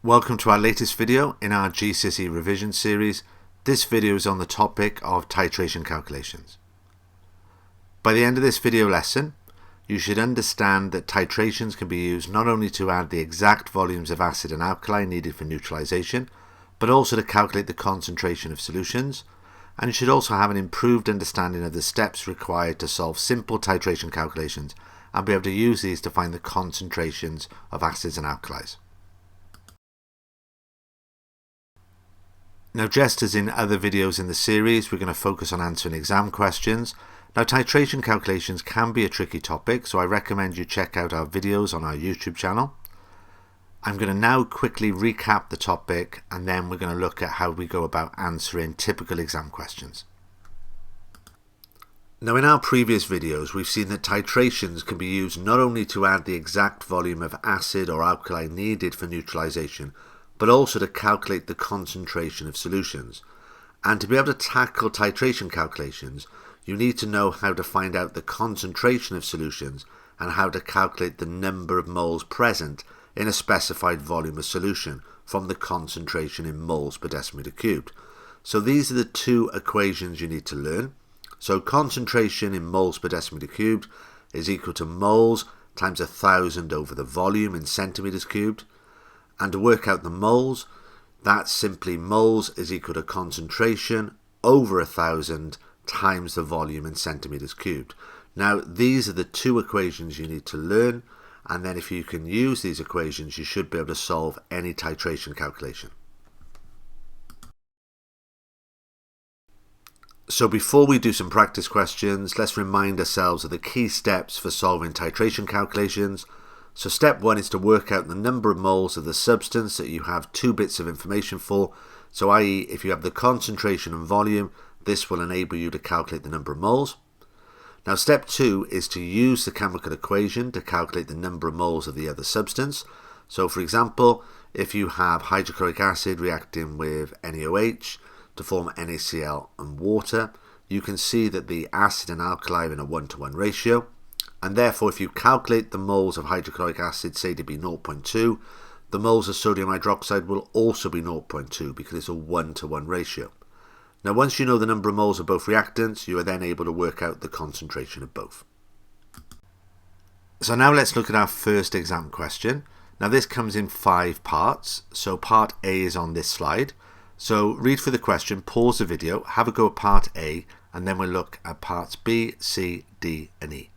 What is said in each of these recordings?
Welcome to our latest video in our GCSE revision series. This video is on the topic of titration calculations. By the end of this video lesson, you should understand that titrations can be used not only to add the exact volumes of acid and alkali needed for neutralisation, but also to calculate the concentration of solutions, and you should also have an improved understanding of the steps required to solve simple titration calculations and be able to use these to find the concentrations of acids and alkalis. Now, just as in other videos in the series, we're going to focus on answering exam questions. Now, titration calculations can be a tricky topic, so I recommend you check out our videos on our YouTube channel. I'm going to now quickly recap the topic, and then we're going to look at how we go about answering typical exam questions. Now, in our previous videos, we've seen that titrations can be used not only to add the exact volume of acid or alkali needed for neutralisation, but also to calculate the concentration of solutions. And to be able to tackle titration calculations, you need to know how to find out the concentration of solutions and how to calculate the number of moles present in a specified volume of solution from the concentration in moles per decimeter cubed. So these are the two equations you need to learn. So concentration in moles per decimeter cubed is equal to moles times 1,000 over the volume in centimeters cubed. And to work out the moles, that's simply moles is equal to concentration over 1,000 times the volume in centimeters cubed. Now, these are the two equations you need to learn, and then if you can use these equations, you should be able to solve any titration calculation. So before we do some practice questions, let's remind ourselves of the key steps for solving titration calculations. So step one is to work out the number of moles of the substance that you have two bits of information for. So i.e. if you have the concentration and volume, this will enable you to calculate the number of moles. Now step two is to use the chemical equation to calculate the number of moles of the other substance. So for example, if you have hydrochloric acid reacting with NaOH to form NaCl and water, you can see that the acid and alkali are in a 1-to-1 ratio. And therefore, if you calculate the moles of hydrochloric acid, say to be 0.2, the moles of sodium hydroxide will also be 0.2 because it's a 1-to-1 ratio. Now, once you know the number of moles of both reactants, you are then able to work out the concentration of both. So now let's look at our first exam question. Now this comes in 5 parts. So part A is on this slide. So read through the question, pause the video, have a go at part A, and then we'll look at parts B, C, D, and E.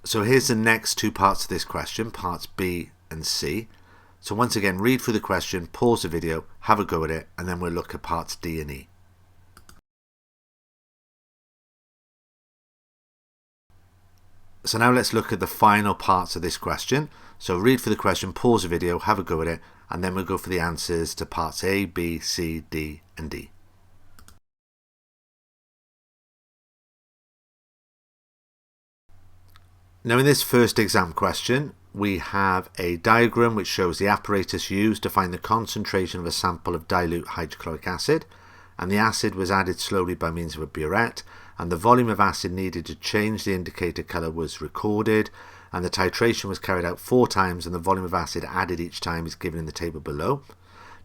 So here's the next 2 parts of this question, parts B and C. So once again, read through the question, pause the video, have a go at it, and then we'll look at parts D and E. So now let's look at the final parts of this question. So read through the question, pause the video, have a go at it, and then we'll go for the answers to parts A, B, C, D, and D. Now in this first exam question, we have a diagram which shows the apparatus used to find the concentration of a sample of dilute hydrochloric acid, and the acid was added slowly by means of a burette, and the volume of acid needed to change the indicator colour was recorded, and the titration was carried out 4 times, and the volume of acid added each time is given in the table below.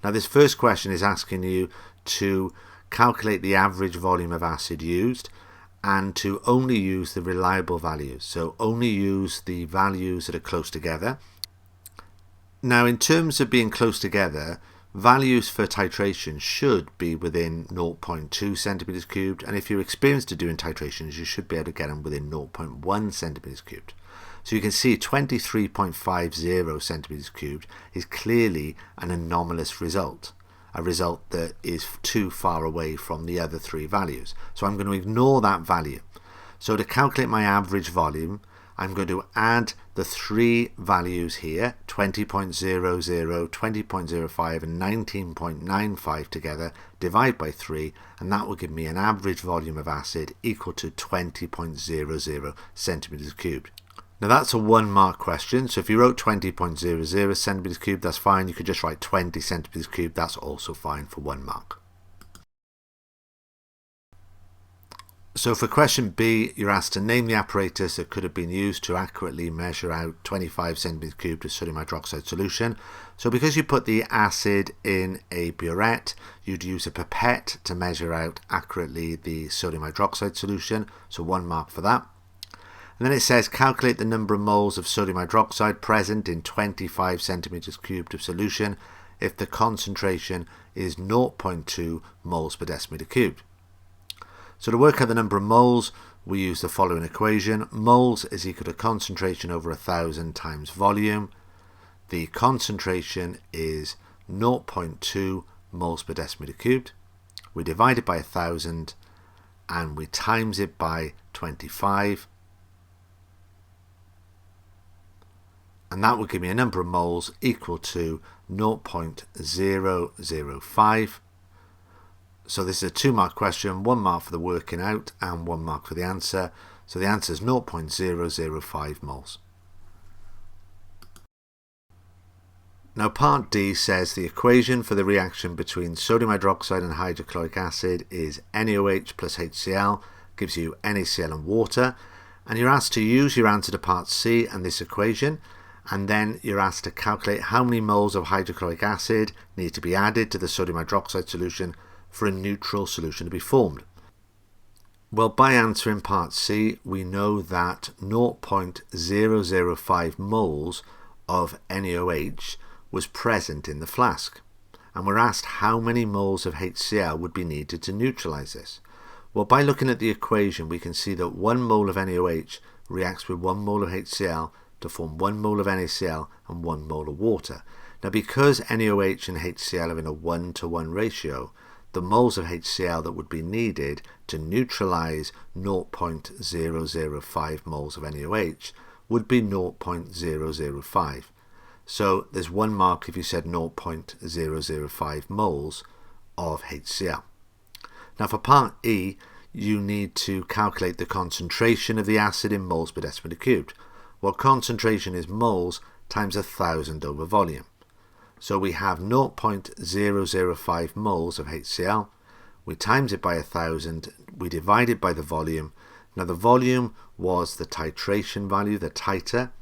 Now this first question is asking you to calculate the average volume of acid used, and to only use the reliable values, so only use the values that are close together. Now in terms of being close together, values for titration should be within 0.2 centimeters cubed, and if you're experienced at doing titrations, you should be able to get them within 0.1 centimeters cubed. So you can see 23.50 centimeters cubed is clearly an anomalous result, a result that is too far away from the other 3 values. So I'm going to ignore that value. So to calculate my average volume, I'm going to add the 3 values here, 20.00, 20.05 and 19.95 together, divide by 3, and that will give me an average volume of acid equal to 20.00 centimeters cubed. Now that's a 1 mark question, so if you wrote 20.00 centimeters cubed, that's fine. You could just write 20 centimeters cubed, that's also fine for 1 mark. So for question B, you're asked to name the apparatus that could have been used to accurately measure out 25 centimeters cubed of sodium hydroxide solution. So because you put the acid in a burette, you'd use a pipette to measure out accurately the sodium hydroxide solution. So 1 mark for that. And then it says calculate the number of moles of sodium hydroxide present in 25 centimeters cubed of solution if the concentration is 0.2 moles per decimeter cubed. So to work out the number of moles, we use the following equation. Moles is equal to concentration over 1,000 times volume. The concentration is 0.2 moles per decimeter cubed. We divide it by 1,000 and we times it by 25. And that will give me a number of moles equal to 0.005. So this is a 2-mark question, 1 mark for the working out and 1 mark for the answer. So the answer is 0.005 moles. Now part D says the equation for the reaction between sodium hydroxide and hydrochloric acid is NaOH plus HCl, gives you NaCl and water. And you're asked to use your answer to part C and this equation. And then you're asked to calculate how many moles of hydrochloric acid need to be added to the sodium hydroxide solution for a neutral solution to be formed. Well, by answering part C, we know that 0.005 moles of NaOH was present in the flask. And we're asked how many moles of HCl would be needed to neutralize this. Well, by looking at the equation, we can see that 1 mole of NaOH reacts with 1 mole of HCl to form 1 mole of NaCl and 1 mole of water. Now, because NaOH and HCl are in a 1-to-1 ratio, the moles of HCl that would be needed to neutralize 0.005 moles of NaOH would be 0.005. So there's 1 mark if you said 0.005 moles of HCl. Now for part E, you need to calculate the concentration of the acid in moles per decimeter cubed. Well, concentration is moles times 1,000 over volume. So we have 0.005 moles of HCl, we times it by 1,000, we divide it by the volume. Now the volume was the titration value, the titer,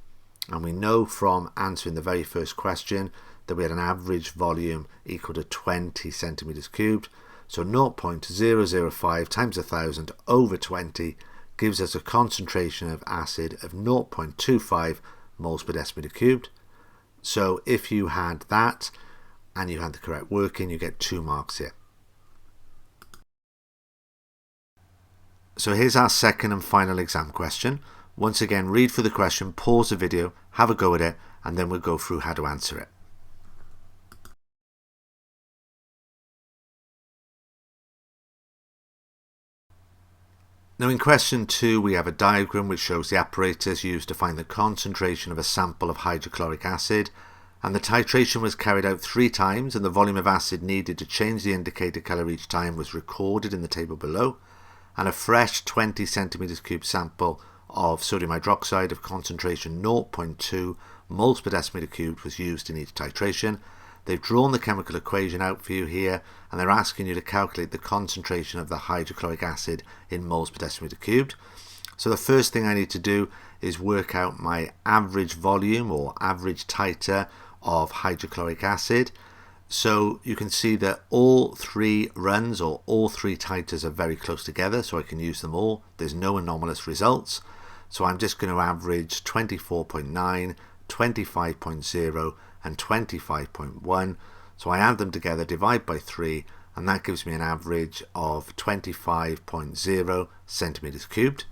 and we know from answering the very first question that we had an average volume equal to 20 centimeters cubed. So 0.005 times 1,000 over 20 gives us a concentration of acid of 0.25 moles per decimeter cubed. So if you had that and you had the correct working, you get 2 marks here. So here's our second and final exam question. Once again, read through the question, pause the video, have a go at it, and then we'll go through how to answer it. Now in question 2, we have a diagram which shows the apparatus used to find the concentration of a sample of hydrochloric acid, and the titration was carried out 3 times, and the volume of acid needed to change the indicator colour each time was recorded in the table below, and a fresh 20 centimeters cubed sample of sodium hydroxide of concentration 0.2 moles per decimeter cubed was used in each titration. They've drawn the chemical equation out for you here, and they're asking you to calculate the concentration of the hydrochloric acid in moles per decimeter cubed. So the first thing I need to do is work out my average volume or average titer of hydrochloric acid. So you can see that all 3 runs or all 3 titers are very close together, so I can use them all. There's no anomalous results. So I'm just going to average 24.9, 25.0 and 25.1. So I add them together, divide by 3, and that gives me an average of 25.0 centimeters cubed.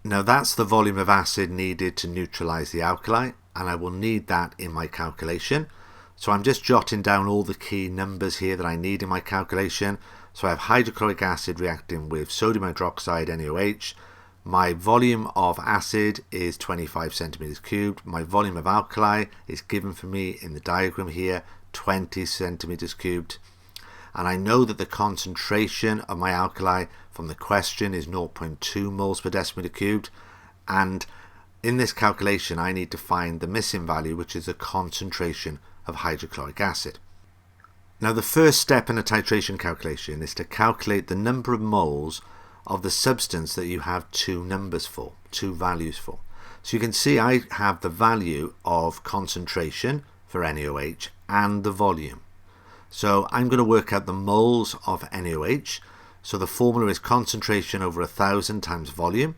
Now that's the volume of acid needed to neutralize the alkali, and I will need that in my calculation. So I'm just jotting down all the key numbers here that I need in my calculation. So I have hydrochloric acid reacting with sodium hydroxide, NaOH. My volume of acid is 25 centimeters cubed. My volume of alkali is given for me in the diagram here, 20 centimeters cubed. And I know that the concentration of my alkali from the question is 0.2 moles per decimeter cubed. And in this calculation, I need to find the missing value, which is the concentration of hydrochloric acid. Now the first step in a titration calculation is to calculate the number of moles of the substance that you have two numbers for, two values for. So you can see I have the value of concentration for NaOH and the volume. So I'm going to work out the moles of NaOH. So the formula is concentration over 1,000 times volume.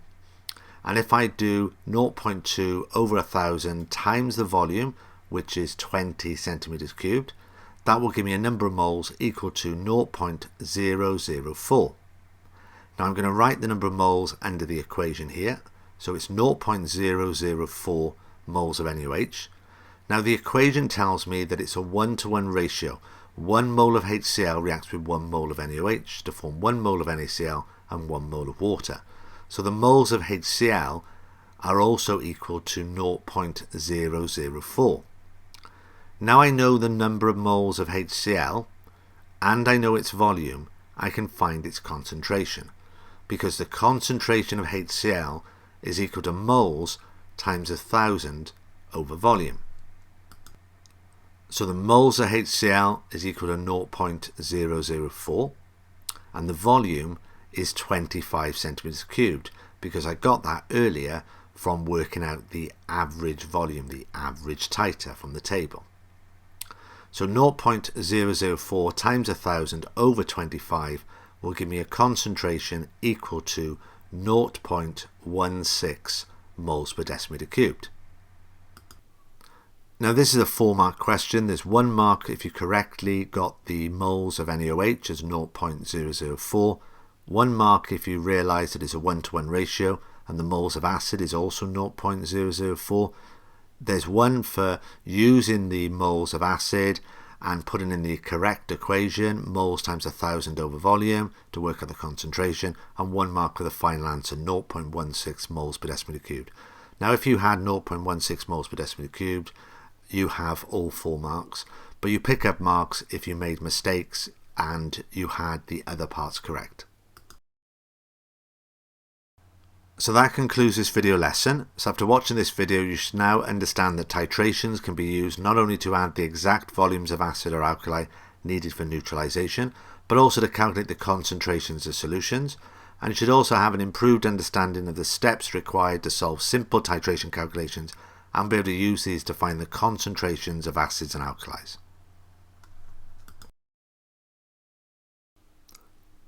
And if I do 0.2 over 1,000 times the volume, which is 20 centimeters cubed, that will give me a number of moles equal to 0.004. Now I'm going to write the number of moles under the equation here. So it's 0.004 moles of NaOH. Now the equation tells me that it's a 1-to-1 ratio. 1 mole of HCl reacts with 1 mole of NaOH to form 1 mole of NaCl and 1 mole of water. So the moles of HCl are also equal to 0.004. Now I know the number of moles of HCl and I know its volume, I can find its concentration, because the concentration of HCl is equal to moles times 1,000 over volume. So the moles of HCl is equal to 0.004 and the volume is 25 centimeters cubed, because I got that earlier from working out the average volume, the average titer from the table. So 0.004 times 1,000 over 25 will give me a concentration equal to 0.16 moles per decimeter cubed. Now this is a 4-mark question. There's 1 mark if you correctly got the moles of NaOH as 0.004. 1 mark if you realise it is a 1-to-1 ratio and the moles of acid is also 0.004. There's 1 for using the moles of acid and putting in the correct equation, moles times 1,000 over volume, to work out the concentration, and 1 mark for the final answer, 0.16 moles per decimeter cubed. Now if you had 0.16 moles per decimeter cubed, you have all 4 marks, but you pick up marks if you made mistakes and you had the other parts correct. So that concludes this video lesson. So after watching this video, you should now understand that titrations can be used not only to add the exact volumes of acid or alkali needed for neutralisation, but also to calculate the concentrations of solutions. And you should also have an improved understanding of the steps required to solve simple titration calculations and be able to use these to find the concentrations of acids and alkalis.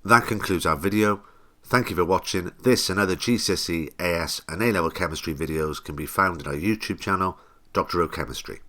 That concludes our video. Thank you for watching. This and other GCSE, AS and A-level chemistry videos can be found in our YouTube channel, Dr. O Chemistry.